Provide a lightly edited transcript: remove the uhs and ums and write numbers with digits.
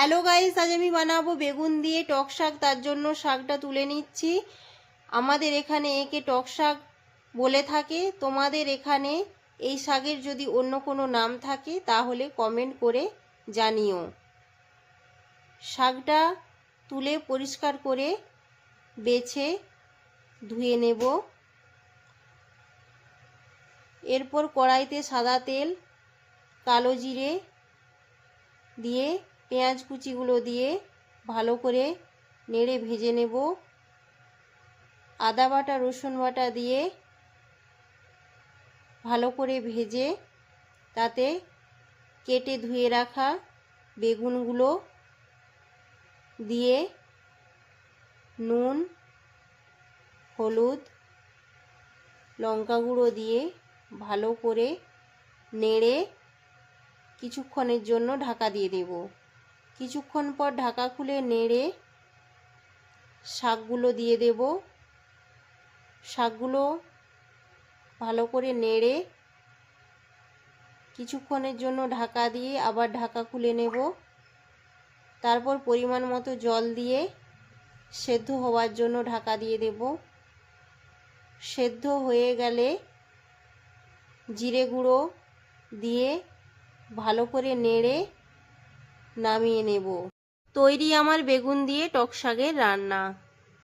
Hello guys, আজ আমি বানাবো বেগুন দিয়ে টক শাক। তার জন্য শাকটা তুলে নিচ্ছি। আমাদের এখানে একে টক শাক বলে থাকে। তোমাদের এখানে এই শাকের যদি অন্য কোনো নাম থাকে তাহলে কমেন্ট করে জানিও। শাকটা তুলে পরিষ্কার করে বেছে ধুয়ে নেব। এরপর কড়াইতে সাদা তেল, কালো জিরে দিয়ে পেঁয়াজ কুচিগুলো দিয়ে ভালো করে নেড়ে ভেজে নেব। আদা বাটা রসুন বাটা দিয়ে ভালো করে ভেজে তাতে কেটে ধুয়ে রাখা বেগুনগুলো দিয়ে নুন, হলুদ, লঙ্কা গুঁড়ো দিয়ে ভালো করে নেড়ে কিছুক্ষণের জন্য ঢাকা দিয়ে দেব। কিছুক্ষণ পর ঢাকা খুলে নেড়ে শাকগুলো দিয়ে দেব। শাকগুলো ভালো করে নেড়ে কিছুক্ষণের জন্য ঢাকা দিয়ে আবার ঢাকা খুলে নেব। তারপর পরিমাণ মতো জল দিয়ে সেদ্ধ হওয়ার জন্য ঢাকা দিয়ে দেব। সেদ্ধ হয়ে গেলে জিরে গুঁড়ো দিয়ে ভালো করে নেড়ে নামিয়ে নেব। তৈরি আমার বেগুন দিয়ে টক শাকের রান্না।